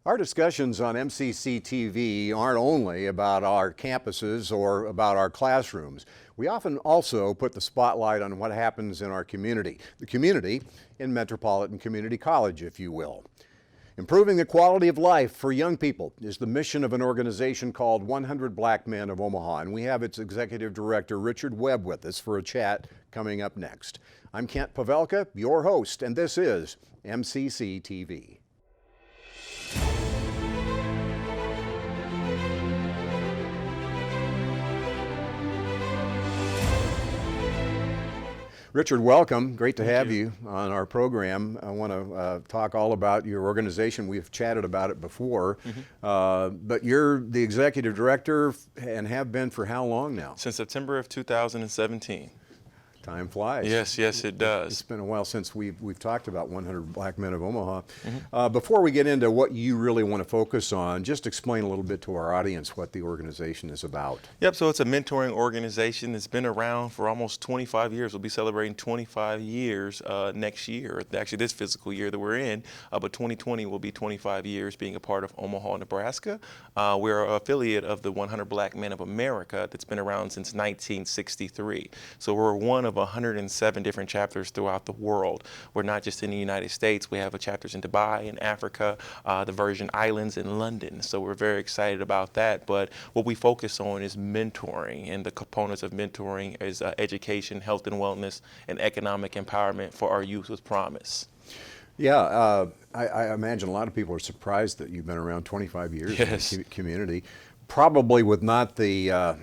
Our discussions on MCC TV aren't only about our campuses or about our classrooms. We often also put the spotlight on what happens in our community, the community in Metropolitan Community College, if you will. Improving the quality of life for young people is the mission of an organization called 100 Black Men of Omaha, and we have its executive director, Richard Webb, with us for a chat coming up next. I'm Kent Pavelka, your host, and this is MCC TV. Richard, welcome. Great to have you on our program. I want to talk all about your organization. We've chatted about it before, but you're the executive director and have been for how long now? Since September of 2017. Time flies. Yes, it does. It's been a while since we've talked about 100 Black Men of Omaha. Before we get into what you really want to focus on, just explain a little bit to our audience what the organization is about. Yep, so it's a mentoring organization that's been around for almost 25 years. We'll be celebrating 25 years next year, actually this fiscal year that we're in, but 2020 will be 25 years being a part of Omaha, Nebraska. We're an affiliate of the 100 Black Men of America that's been around since 1963. So we're one of 107 different chapters throughout the world. We're not just in the United States. We have chapters in Dubai, in Africa, the Virgin Islands, and London. So we're very excited about that. But what we focus on is mentoring, and the components of mentoring is education, health and wellness, and economic empowerment for our youth with promise. Yeah, I imagine a lot of people are surprised that you've been around 25 years in the community, probably with not the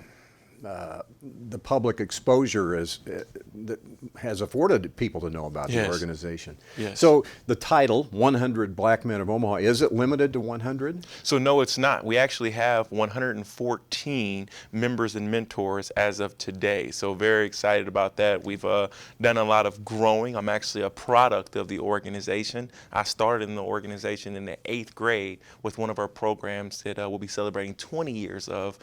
public exposure that has afforded people to know about the organization. Yes. So the title, 100 Black Men of Omaha, is it limited to 100? So no, it's not. We actually have 114 members and mentors as of today. So very excited about that. We've done a lot of growing. I'm actually a product of the organization. I started in the organization in the 8th grade with one of our programs that we'll be celebrating 20 years of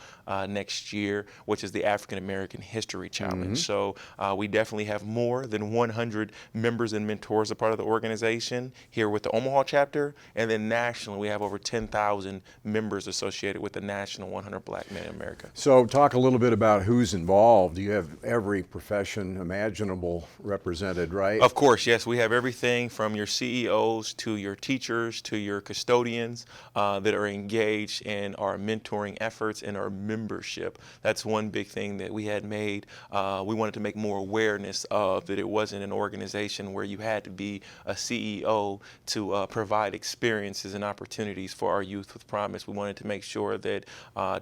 next year, which is the African American History Challenge. So we definitely have more than 100 members and mentors a part of the organization here with the Omaha chapter, and then nationally we have over 10,000 members associated with the national 100 Black Men in America. So talk a little bit about who's involved. You have every profession imaginable represented, right? Of course, yes. We have everything from your CEOs to your teachers to your custodians that are engaged in our mentoring efforts and our membership. That's one big thing that we had made. We wanted to make more awareness of that it wasn't an organization where you had to be a CEO to provide experiences and opportunities for our youth with promise. We wanted to make sure that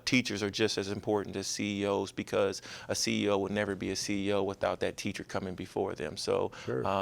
teachers are just as important as CEOs, because a CEO would never be a CEO without that teacher coming before them. So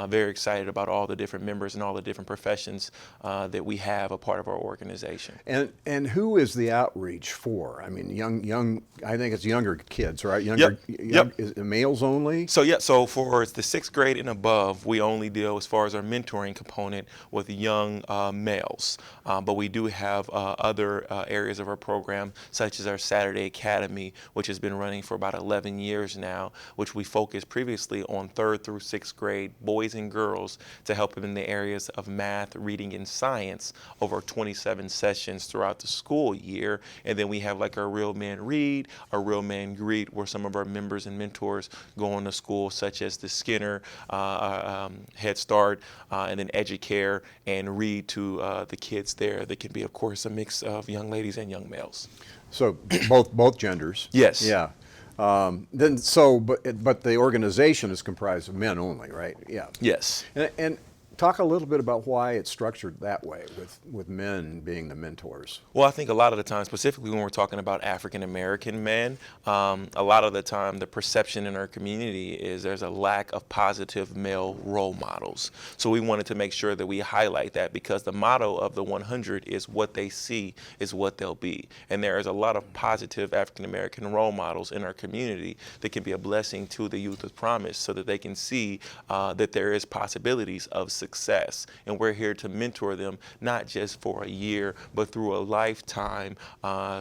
very excited about all the different members and all the different professions that we have a part of our organization. And who is the outreach for? I mean, young. I think it's younger kids, right? Younger, is it males only? So for the 6th grade and above, we only deal, as far as our mentoring component, with young males. But we do have other areas of our program, such as our Saturday Academy, which has been running for about 11 years now, which we focused previously on 3rd through 6th grade boys and girls to help them in the areas of math, reading, and science over 27 sessions throughout the school year. And then we have like our Real Men Read, our Real Men Greet, where some of our members and mentors go on to school, such as the Skinner, Head Start, and then Educare, and read to the kids there. That can be, of course, a mix of young ladies and young males. So both genders. Yes. Yeah. But the organization is comprised of men only, right? Yeah. Yes. And talk a little bit about why it's structured that way, with men being the mentors. Well, I think a lot of the time, specifically when we're talking about African American men, a lot of the time the perception in our community is there's a lack of positive male role models. So we wanted to make sure that we highlight that, because the motto of the 100 is what they see is what they'll be. And there is a lot of positive African American role models in our community that can be a blessing to the youth with promise, so that they can see that there is possibilities of success. And we're here to mentor them, not just for a year, but through a lifetime,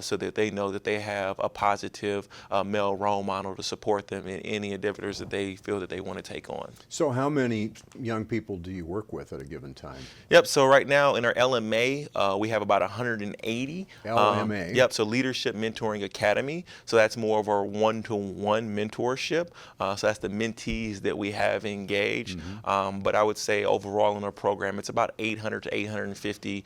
so that they know that they have a positive male role model to support them in any endeavors that they feel that they want to take on. So how many young people do you work with at a given time? Yep, so right now in our LMA, we have about 180. LMA? Yep, so Leadership Mentoring Academy. So that's more of our one-to-one mentorship. So that's the mentees that we have engaged. But I would say overall in our program, it's about 800 to 850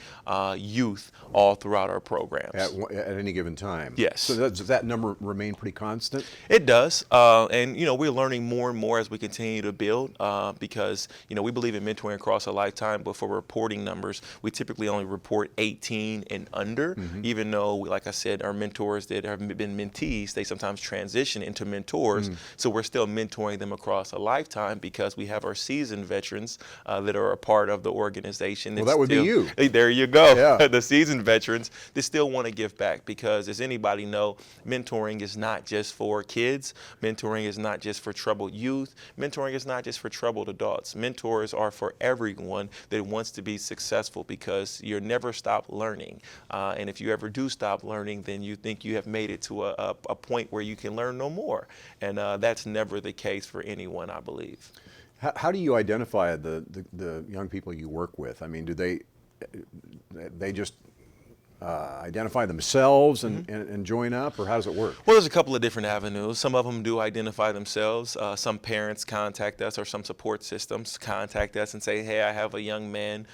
youth all throughout our programs. At any given time? Yes. So does that number remain pretty constant? It does, and we're learning more and more as we continue to build, because we believe in mentoring across a lifetime, but for reporting numbers, we typically only report 18 and under, even though, like I said, our mentors that have been mentees, they sometimes transition into mentors, so we're still mentoring them across a lifetime because we have our seasoned veterans that are a part of the organization. Well, that would be you. There you go. Yeah. The seasoned veterans, they still want to give back because, as anybody know, mentoring is not just for kids. Mentoring is not just for troubled youth. Mentoring is not just for troubled adults. Mentors are for everyone that wants to be successful because you'll never stop learning. And if you ever do stop learning, then you think you have made it to a point where you can learn no more. And that's never the case for anyone, I believe. How do you identify the young people you work with? I mean, do they just identify themselves and join up, or how does it work? Well, there's a couple of different avenues. Some of them do identify themselves. Some parents contact us, or some support systems contact us and say, hey, I have a young man,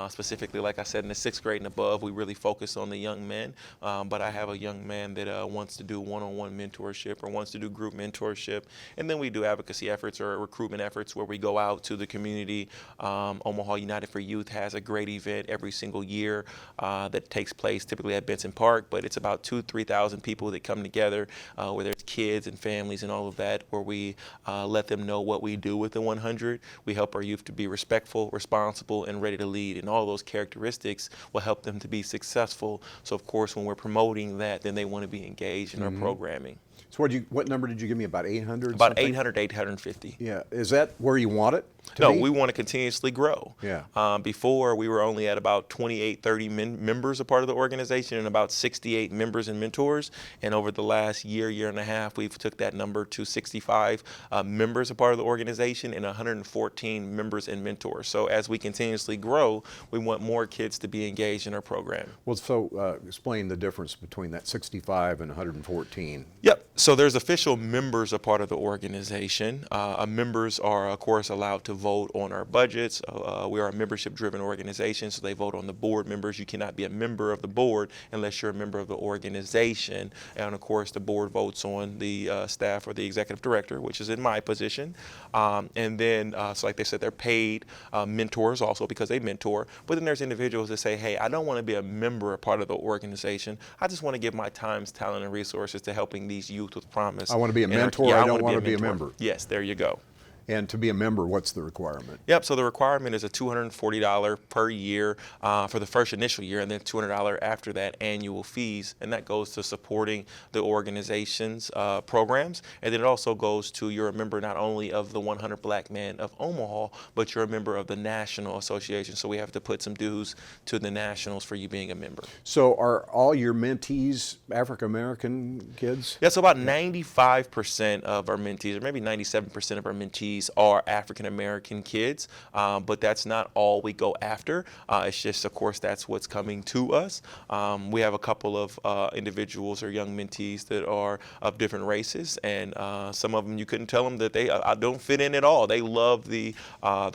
specifically, like I said, in the 6th grade and above, we really focus on the young men, but I have a young man that wants to do one-on-one mentorship or wants to do group mentorship. And then we do advocacy efforts or recruitment efforts where we go out to the community. Omaha United for Youth has a great event every single year that takes place typically at Benson Park, but it's about 2,000 to 3,000 people that come together, where there's kids and families and all of that, where we let them know what we do with the 100. We help our youth to be respectful, responsible, and ready to lead, and all those characteristics will help them to be successful. So of course, when we're promoting that, then they want to be engaged in our programming. So what number did you give me? About 800? About something? 800, 850. Yeah. Is that where you want it to No, be? we want to continuously grow. Yeah. Before, we were only at about 28, 30 members a part of the organization and about 68 members and mentors. And over the last year and a half, we've took that number to 65 members a part of the organization and 114 members and mentors. So as we continuously grow, we want more kids to be engaged in our program. Well, so explain the difference between that 65 and 114. Yep. So there's official members a part of the organization. Members are, of course, allowed to vote on our budgets. We are a membership-driven organization, so they vote on the board members. You cannot be a member of the board unless you're a member of the organization. And, of course, the board votes on the staff or the executive director, which is in my position. And then, so like they said, they're paid mentors also because they mentor. But then there's individuals that say, hey, I don't want to be a member, a part of the organization. I just want to give my time, talent, and resources to helping these youth with promise. I want to be a mentor. I don't want to be a member. Yes, there you go. And to be a member, what's the requirement? Yep, so the requirement is a $240 per year for the first initial year, and then $200 after that annual fees, and that goes to supporting the organization's programs, and then it also goes to you're a member not only of the 100 Black Men of Omaha, but you're a member of the National Association, so we have to put some dues to the Nationals for you being a member. So are all your mentees African-American kids? Yeah, so about 95% of our mentees, or maybe 97% of our mentees are African-American kids, but that's not all we go after. It's just, of course, that's what's coming to us. We have a couple of individuals or young mentees that are of different races, and some of them you couldn't tell them that they don't fit in at all. They love the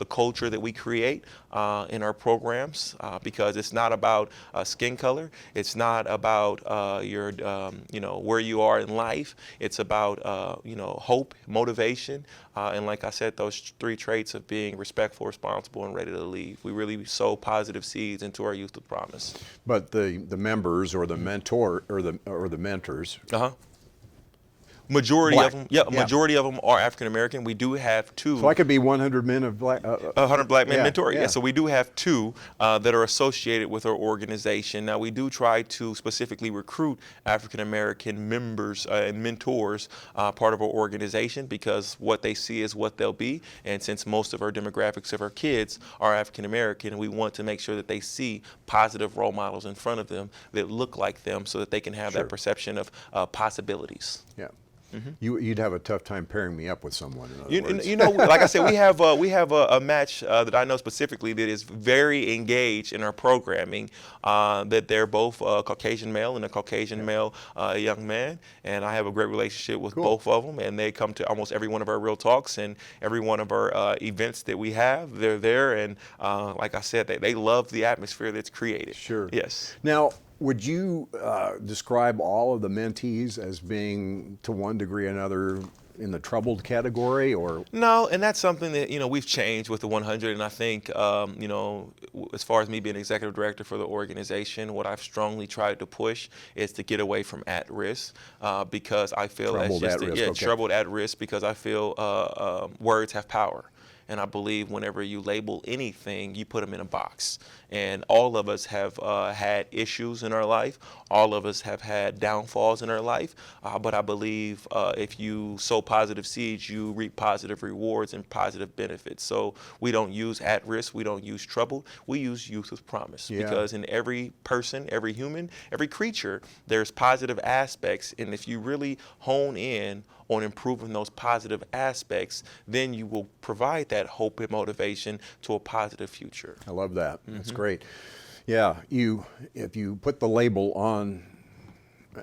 culture that we create in our programs because it's not about skin color. It's not about your, where you are in life. It's about, hope, motivation, and like I said, those 3 traits of being respectful, responsible, and ready to lead. We really sow positive seeds into our youth with promise. But the members or the mentor or the mentors. Majority Black. of them, yeah, majority of them are African American. We do have two. So I could be 100 men of black. 100 Black Men yeah, Mentor. yeah. Yeah, so we do have two that are associated with our organization. Now, we do try to specifically recruit African American members and mentors part of our organization, because what they see is what they'll be. And since most of our demographics of our kids are African American, we want to make sure that they see positive role models in front of them that look like them, so that they can have Sure. that perception of possibilities. Yeah. You'd have a tough time pairing me up with someone. In other words. You know, like I said, we have a match that I know specifically that is very engaged in our programming. That they're both a Caucasian male and a Caucasian male young man, and I have a great relationship with both of them. And they come to almost every one of our Real Talks and every one of our events that we have. They're there, and like I said, they love the atmosphere that's created. Sure. Yes. Now, would you describe all of the mentees as being, to one degree or another, in the troubled category, or? No, and that's something that, we've changed with the 100. And I think, as far as me being executive director for the organization, what I've strongly tried to push is to get away from at risk, because I feel Troubled that's just at risk, okay. troubled at risk, because I feel words have power. And I believe whenever you label anything, you put them in a box. And all of us have had issues in our life. All of us have had downfalls in our life. But I believe if you sow positive seeds, you reap positive rewards and positive benefits. So we don't use at risk. We don't use trouble. We use youth with promise. Yeah. Because in every person, every human, every creature, there's positive aspects. And if you really hone in on improving those positive aspects, then you will provide that hope and motivation to a positive future. I love that. That's great. Yeah, if you put the label on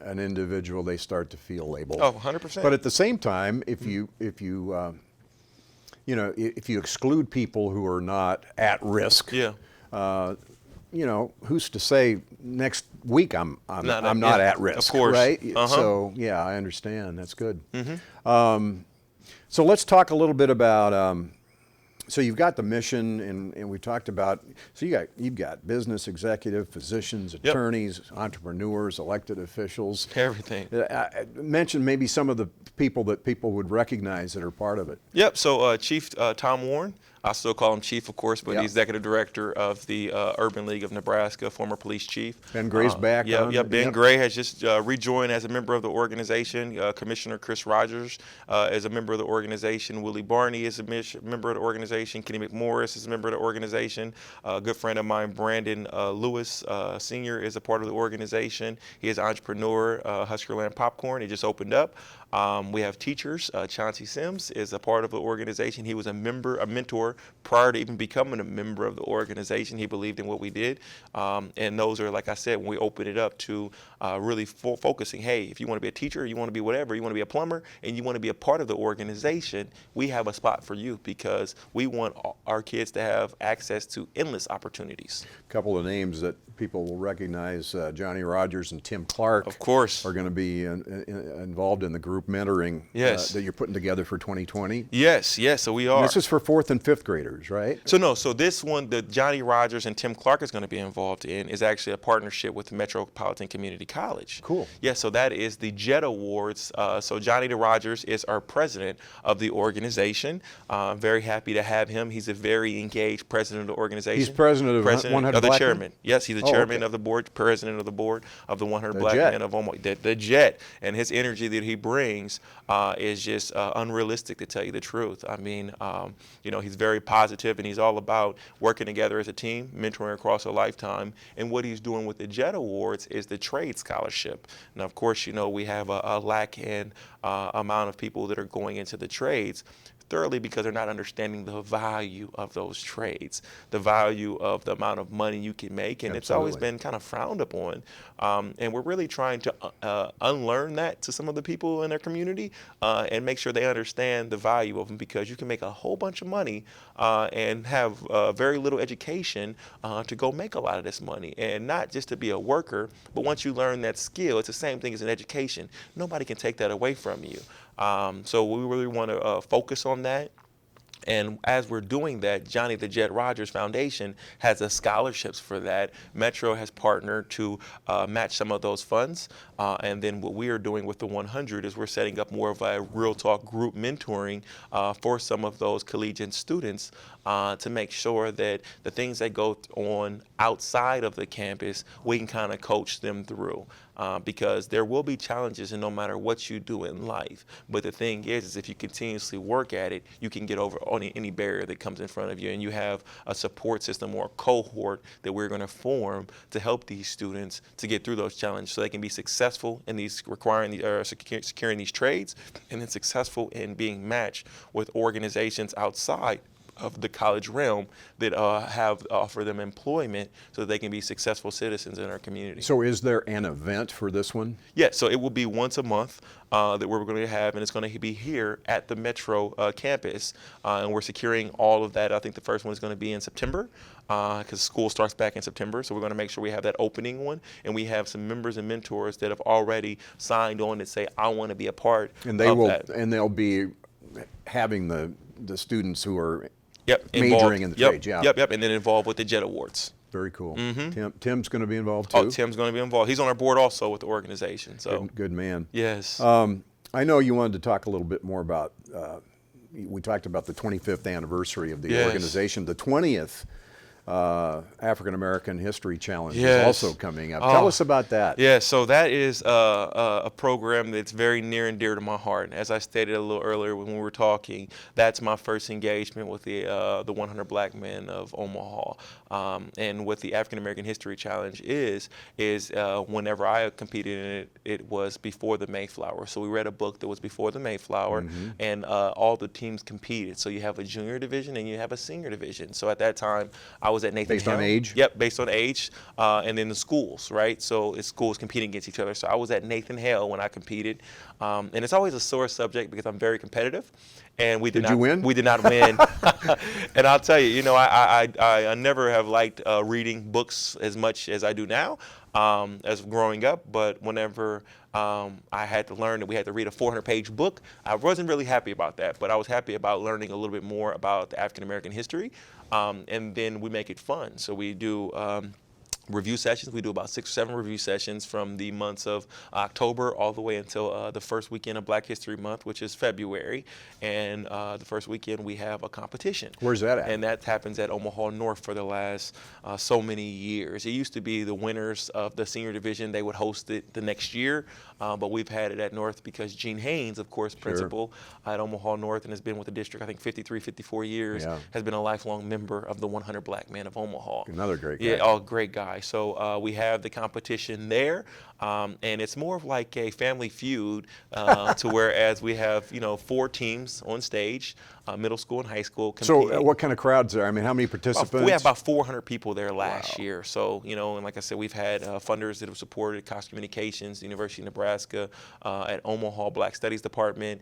an individual, they start to feel labeled. Oh, 100%. But at the same time, if you exclude people who are not at risk, Yeah. Who's to say next week I'm not at risk, of course. right? Uh-huh. So yeah, I understand. That's good. So let's talk a little bit about. So you've got the mission, and we talked about. So you've got business executive, physicians, attorneys, entrepreneurs, elected officials, Everything. Mention maybe some of the people that people would recognize that are part of it. Yep. So Chief Tom Warren, I still call him Chief, of course, but Yeah. he's executive director of the Urban League of Nebraska, former police chief. Ben Gray's back on. Yeah, Ben Yep. Gray has just rejoined as a member of the organization. Commissioner Chris Rogers is a member of the organization. Willie Barney is a member of the organization. Kenny McMorris is a member of the organization. A good friend of mine, Brandon Lewis Sr., is a part of the organization. He is an entrepreneur, Huskerland Popcorn. He just opened up. We have teachers. Chauncey Sims is a part of the organization. He was a mentor prior to even becoming a member of the organization. He believed in what we did. And those are, like I said, when we open it up to really focusing, hey, if you want to be a teacher, you want to be whatever, you want to be a plumber, and you want to be a part of the organization, we have a spot for you, because we want our kids to have access to endless opportunities. A couple of names that people will recognize, Johnny Rogers and Tim Clark, Of course. are going to be involved in the group mentoring Yes. that you're putting together for 2020. Yes, so we are. And this is for 4th and 5th graders, right? So this one, the Johnny Rogers and Tim Clark is going to be involved in, is actually a partnership with Metropolitan Community College. Cool. Yeah, so that is the JET Awards. So Johnny Rogers is our president of the organization. Very happy to have him. He's a very engaged president of the organization. He's president of 100 the Black chairman. Men? Yes, he's the chairman of the board, president of the board of the 100 Black Jet. Men of Omaha. The JET, and his energy that he brings is just unrealistic, to tell you the truth. I mean, he's very positive, and he's all about working together as a team, mentoring across a lifetime. And what he's doing with the JET Awards is the trade scholarship. Now, of course, we have a lack in amount of people that are going into the trades, thoroughly because they're not understanding the value of those trades, the value of the amount of money you can make, and it's always been kind of frowned upon. And we're really trying to unlearn that to some of the people in their community and make sure they understand the value of them, because you can make a whole bunch of money and have very little education to go make a lot of this money, and not just to be a worker, but once you learn that skill, it's the same thing as an education. Nobody can take that away from you. So we really want to focus on that. And as we're doing that, Johnny the Jet Rogers Foundation has scholarships for that. Metro has partnered to match some of those funds. And then what we are doing with the 100 is we're setting up more of a real talk group mentoring for some of those collegiate students to make sure that the things that go on outside of the campus, we can kind of coach them through. Because there will be challenges and no matter what you do in life. But the thing is if you continuously work at it, you can get over any barrier that comes in front of you. And you have a support system or a cohort that we're going to form to help these students to get through those challenges so they can be successful in these securing these trades and then successful in being matched with organizations outside of the college realm that offer them employment so that they can be successful citizens in our community. So is there an event for this one? Yeah, so it will be once a month that we're going to have, and it's going to be here at the Metro campus, and we're securing all of that. I think the first one is going to be in September because school starts back in September, so we're going to make sure we have that opening one, and we have some members and mentors that have already signed on that say, I want to be a part of that. And they'll be having the students who are majoring in the trades, yeah. Yep, and then involved with the Jet Awards. Very cool. Tim's going to be involved too? Oh, Tim's going to be involved. He's on our board also with the organization. So Good man. Yes. I know you wanted to talk a little bit more about, we talked about the 25th anniversary of the organization. The 20th African American History Challenge is also coming up. Tell us about that. Yeah, so that is a program that's very near and dear to my heart. And as I stated a little earlier when we were talking, that's my first engagement with the 100 Black Men of Omaha. And what the African American History Challenge is whenever I competed in it, it was before the Mayflower. So we read a book that was before the Mayflower, and all the teams competed. So you have a junior division and you have a senior division. So at that time, I was at Nathan Based Hill. on age? Yep, based on age, and then the schools, right? So it's schools competing against each other. So I was at Nathan Hill when I competed, and it's always a sore subject because I'm very competitive, and we did not win? We did not win. And I'll tell you, I never have liked reading books as much as I do now, as growing up. But whenever I had to learn that we had to read a 400-page book, I wasn't really happy about that. But I was happy about learning a little bit more about the African American history. And then we make it fun. So we do review sessions. We do about 6 or 7 review sessions from the months of October all the way until the first weekend of Black History Month, which is February. And the first weekend we have a competition. Where's that at? And that happens at Omaha North for the last so many years. It used to be the winners of the senior division. They would host it the next year, but we've had it at North because Gene Haynes, of course, principal at Omaha North and has been with the district, I think 53, 54 years, has been a lifelong member of the 100 Black Men of Omaha. Another great guy. Yeah, great guy. So we have the competition there, and it's more of like a family feud to whereas we have, 4 teams on stage, middle school and high school competing. So what kind of crowds are? I mean, how many participants? We had about 400 people there last year. So, and like I said, we've had funders that have supported Cox Communications, the University of Nebraska, at Omaha Black Studies Department,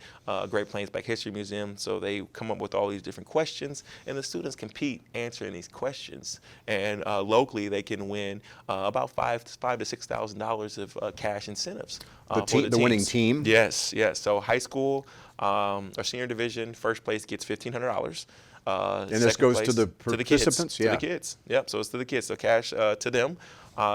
Great Plains Black History Museum. So they come up with all these different questions, and the students compete answering these questions. And locally, they can win about $5,000 to $6,000 of cash incentives. The winning team? Yes. So high school, our senior division, first place gets $1,500. And this goes to the participants? To the kids. Yep, so it's to the kids. So cash to them.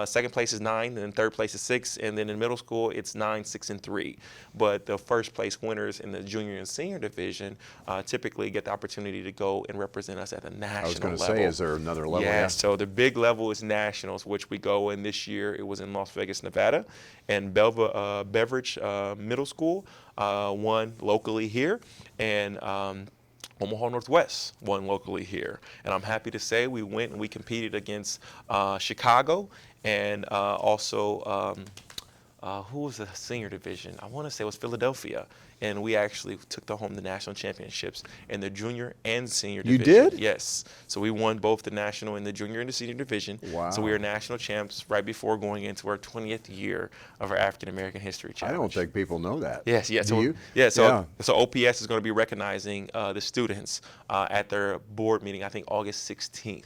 Second place is 9, and then third place is 6, and then in middle school it's 9, 6, and 3. But the first place winners in the junior and senior division typically get the opportunity to go and represent us at the national level. I was going to say, is there another level? Yeah, so the big level is nationals, which we go in this year. It was in Las Vegas, Nevada, and Beveridge Middle School won locally here, and Omaha Northwest won locally here. And I'm happy to say we went and we competed against Chicago and also, who was the senior division? I want to say it was Philadelphia. And we actually took home the national championships in the junior and senior division. You did? Yes. So we won both the national and the junior and the senior division. Wow. So we are national champs right before going into our 20th year of our African American History Challenge. I don't think people know that. Yes. Do you? Yeah. So OPS is going to be recognizing the students at their board meeting, I think August 16th.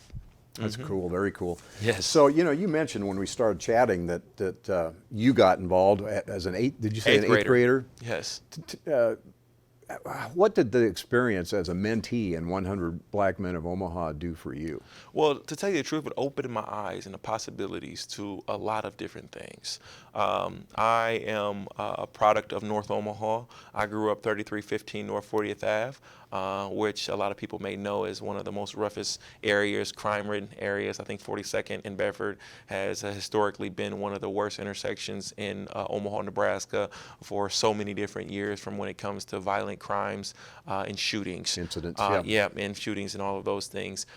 That's cool, very cool. Yes. So, you mentioned when we started chatting that you got involved as an eighth grader? Yes. what did the experience as a mentee in 100 Black Men of Omaha do for you? Well, to tell you the truth, it opened my eyes and the possibilities to a lot of different things. I am a product of North Omaha. I grew up 3315 North 40th Ave, which a lot of people may know is one of the most roughest areas, crime-ridden areas. I think 42nd and Bedford has historically been one of the worst intersections in Omaha, Nebraska for so many different years, from when it comes to violent crimes and shootings. Incidents, yeah, and shootings and all of those things.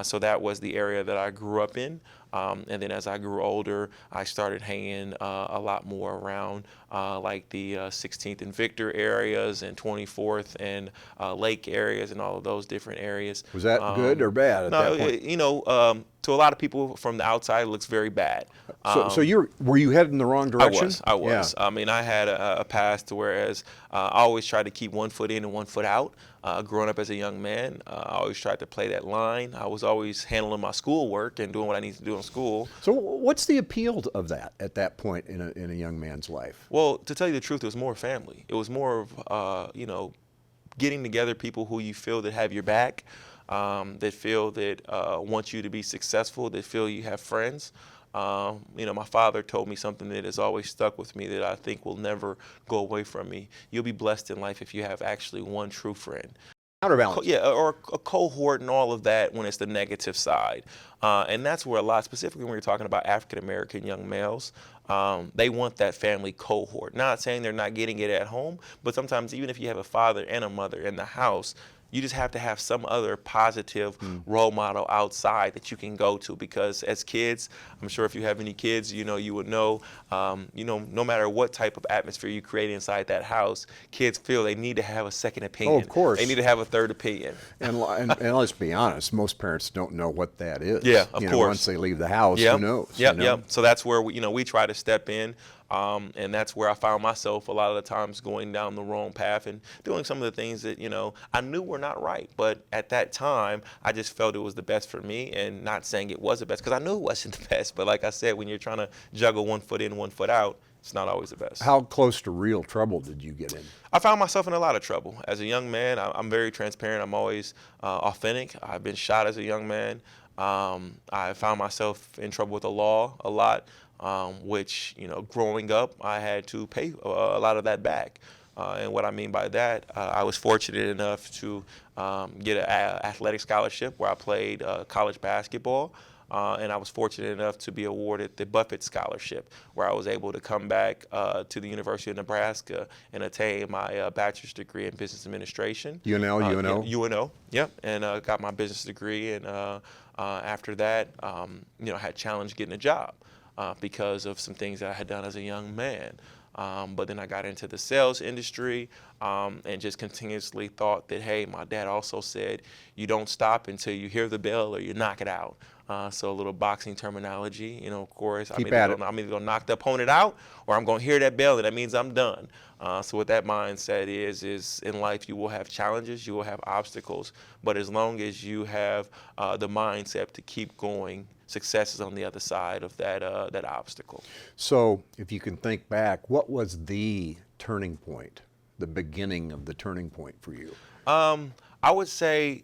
So that was the area that I grew up in. And then as I grew older, I started hanging a lot more around like the 16th and Victor areas and 24th and Lake areas and all of those different areas. Was that good or bad at that point? You know, to a lot of people from the outside, it looks very bad. So were you heading the wrong direction? I was. Yeah. I mean, I had a past to whereas I always tried to keep one foot in and one foot out. Growing up as a young man, I always tried to play that line. I was always handling my schoolwork and doing what I needed to do in school. So what's the appeal of that at that point in a young man's life? Well, to tell you the truth, it was more family. It was more of, you know, getting together people who you feel that have your back, that feel that want you to be successful, that feel you have friends. You know, my father told me something that has always stuck with me that I think will never go away from me. You'll be blessed in life if you have actually one true friend. Counterbalance. Yeah, or a cohort and all of that when it's the negative side. And that's where a lot, specifically when you're talking about African-American young males, they want that family cohort. Not saying they're not getting it at home, but sometimes even if you have a father and a mother in the house, you just have to have some other positive role model outside that you can go to, because as kids, I'm sure if you have any kids, you know, you would know, no matter what type of atmosphere you create inside that house, kids feel they need to have a second opinion. Oh, of course. They need to have a third opinion. And let's be honest, most parents don't know what that is. Yeah, of course. Once they leave the house, Yep. who knows? Yep, you know? yep. So that's where we try to step in. And that's where I found myself a lot of the times going down the wrong path and doing some of the things that, I knew were not right. But at that time, I just felt it was the best for me, and not saying it was the best, because I knew it wasn't the best. But like I said, when you're trying to juggle one foot in, one foot out, it's not always the best. How close to real trouble did you get in? I found myself in a lot of trouble. As a young man, I'm very transparent. I'm always authentic. I've been shot as a young man. I found myself in trouble with the law a lot. Which, growing up, I had to pay a lot of that back. And what I mean by that, I was fortunate enough to get an athletic scholarship where I played college basketball. And I was fortunate enough to be awarded the Buffett Scholarship, where I was able to come back to the University of Nebraska and attain my bachelor's degree in business administration. UNO? UNO, yep. And got my business degree. And after that, I had challenged getting a job. Because of some things that I had done as a young man. But then I got into the sales industry and just continuously thought that, hey, my dad also said, you don't stop until you hear the bell or you knock it out. So a little boxing terminology, of course. I'm either going to knock the opponent out, or I'm going to hear that bell, and that means I'm done. So what that mindset is in life, you will have challenges, you will have obstacles, but as long as you have the mindset to keep going, success is on the other side of that obstacle. So if you can think back, what was the turning point, the beginning of the turning point for you? I would say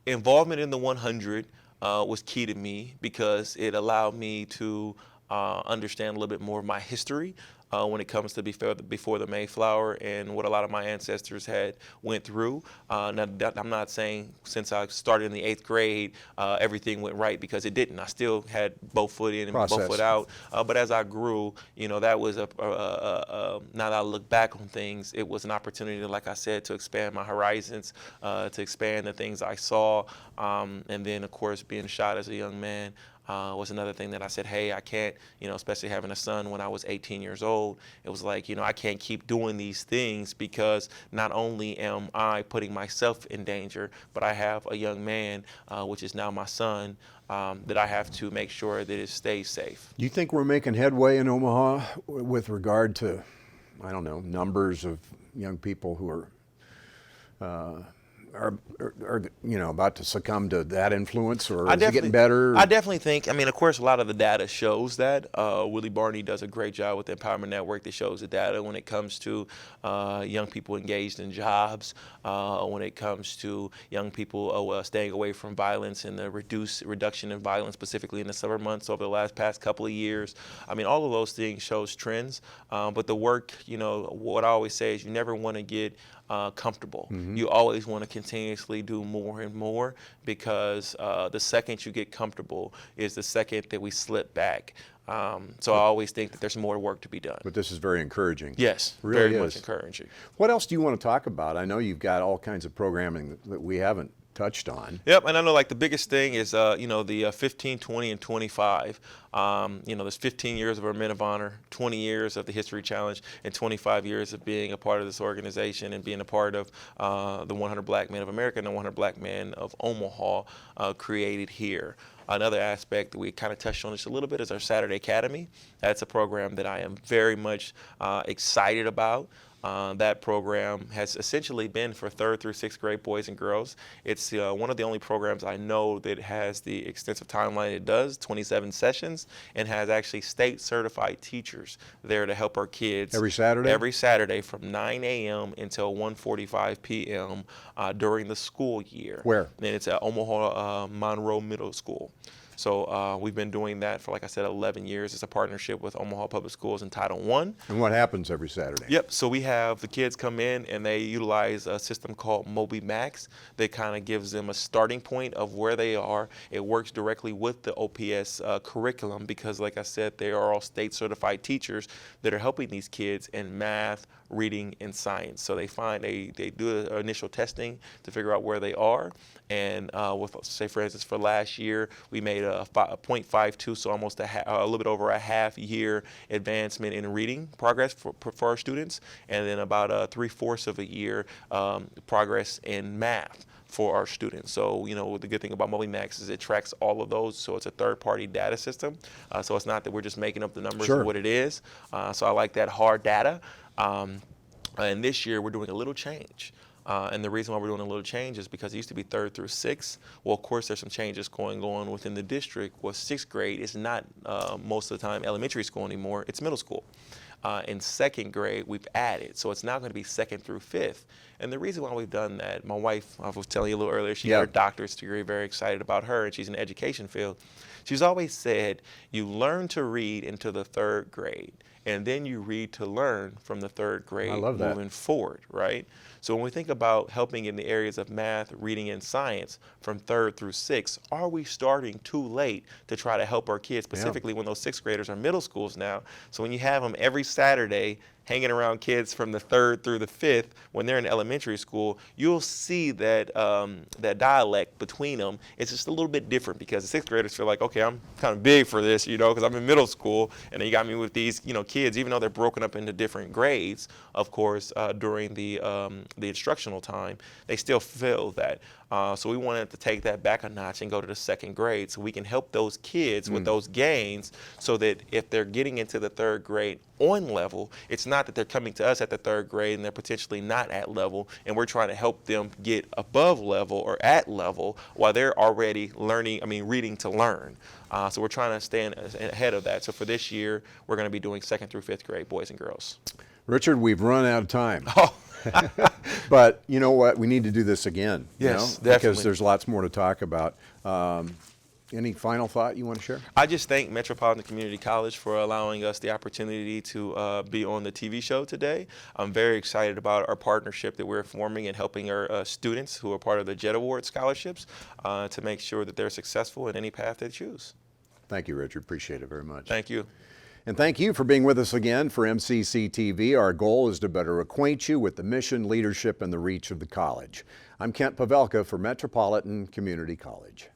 involvement in the 100 was key to me, because it allowed me to understand a little bit more of my history when it comes to before the Mayflower and what a lot of my ancestors had went through. Now, I'm not saying since I started in the 8th grade, everything went right, because it didn't. I still had both foot in and both foot out. But as I grew, that was now that I look back on things, it was an opportunity, like I said, to expand my horizons, to expand the things I saw. And then, of course, being shot as a young man, was another thing that I said, hey, I can't, especially having a son when I was 18 years old, it was like, I can't keep doing these things, because not only am I putting myself in danger, but I have a young man, which is now my son, that I have to make sure that it stays safe. Do you think we're making headway in Omaha with regard to, I don't know, numbers of young people who are are about to succumb to that influence, or I is it getting definitely, better? I definitely think. I mean, of course, a lot of the data shows that. Willie Barney does a great job with the Empowerment Network that shows the data when it comes to young people engaged in jobs, when it comes to young people staying away from violence and the reduction in violence, specifically in the summer months over the past couple of years. I mean, all of those things shows trends. But the work, what I always say is you never want to get comfortable. You always want to continuously do more and more, because the second you get comfortable is the second that we slip back. So I always think that there's more work to be done. But this is very encouraging. Yes, Really very much is. encouraging. What else do you want to talk about? I know you've got all kinds of programming that we haven't touched on. Yep, and I know like the biggest thing is the 15, 20, and 25. There's 15 years of our Men of Honor, 20 years of the History Challenge, and 25 years of being a part of this organization and being a part of the 100 Black Men of America and the 100 Black Men of Omaha created here. Another aspect that we kind of touched on just a little bit is our Saturday Academy. That's a program that I am very much excited about. That program has essentially been for 3rd through 6th grade boys and girls. It's one of the only programs I know that has the extensive timeline it does, 27 sessions, and has actually state certified teachers there to help our kids. Every Saturday? Every Saturday from 9 a.m. until 1:45 p.m. During the school year. Where? And it's at Omaha Monroe Middle School. So we've been doing that for, like I said, 11 years. It's a partnership with Omaha Public Schools and Title I. And what happens every Saturday? Yep. So we have the kids come in and they utilize a system called Moby Max that kind of gives them a starting point of where they are. It works directly with the OPS curriculum because, like I said, they are all state certified teachers that are helping these kids in math, reading, and science. So they do initial testing to figure out where they are. And say, for instance, for last year, we made a 0.52, so almost a little bit over a half year advancement in reading progress for our students, and then about 3/4 of a year progress in math for our students. So, the good thing about MobiMax is it tracks all of those, so it's a third-party data system. So it's not that we're just making up the numbers Sure. of what it is. So I like that hard data. And this year we're doing a little change. And the reason why we're doing a little change is because it used to be 3rd through 6th. Well, of course, there's some changes going on within the district. Well, 6th grade is not most of the time elementary school anymore. It's middle school. In 2nd grade, we've added. So it's now going to be 2nd through 5th. And the reason why we've done that, my wife, I was telling you a little earlier, she got her doctorate degree, very excited about her, and she's in the education field. She's always said, you learn to read into the 3rd grade, and then you read to learn from the 3rd grade moving forward, right? So when we think about helping in the areas of math, reading, and science from 3rd through 6th, are we starting too late to try to help our kids, specifically when those 6th graders are middle schools now? So when you have them every Saturday hanging around kids from the 3rd through the 5th, when they're in elementary school, you'll see that that dialect between them is just a little bit different, because the 6th graders feel like, okay, I'm kind of big for this, because I'm in middle school, and then you got me with these, kids, even though they're broken up into different grades, of course, during the instructional time, they still feel that. So we wanted to take that back a notch and go to the 2nd grade so we can help those kids with those gains, so that if they're getting into the 3rd grade on level, it's not that they're coming to us at the 3rd grade and they're potentially not at level, and we're trying to help them get above level or at level while they're already reading to learn. So we're trying to stay ahead of that. So for this year, we're going to be doing 2nd through 5th grade boys and girls. Richard, we've run out of time. Oh. But you know what? We need to do this again. Yes, because definitely. there's lots more to talk about. Any final thought you want to share? I just thank Metropolitan Community College for allowing us the opportunity to be on the TV show today. I'm very excited about our partnership that we're forming and helping our students who are part of the JET Award scholarships to make sure that they're successful in any path they choose. Thank you, Richard. Appreciate it very much. Thank you. And thank you for being with us again for MCC TV. Our goal is to better acquaint you with the mission, leadership, and the reach of the college. I'm Kent Pavelka for Metropolitan Community College.